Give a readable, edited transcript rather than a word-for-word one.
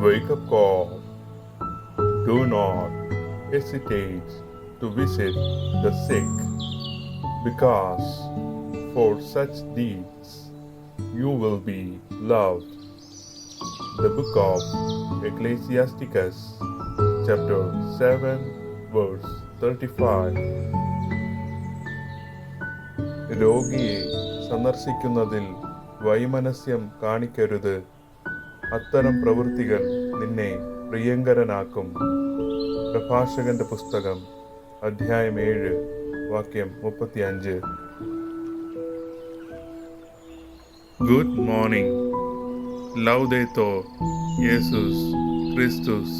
Wake up call. Do not hesitate to visit the sick, because for such deeds you will be loved. The book of Ecclesiasticus, chapter 7, verse 35. രോഗിയെ സന്ദർശിക്കുന്നതിൽ വൈമനസ്യം കാണിക്കരുത്. അത്തരം പ്രവൃത്തികൾ നിന്നെ പ്രിയങ്കരനാക്കും. പ്രഭാഷകന്റെ പുസ്തകം അധ്യായം 7 വാക്യം 35. Good morning. ലൗദേത്തൂർ യേശുസ് ക്രിസ്തുസ്.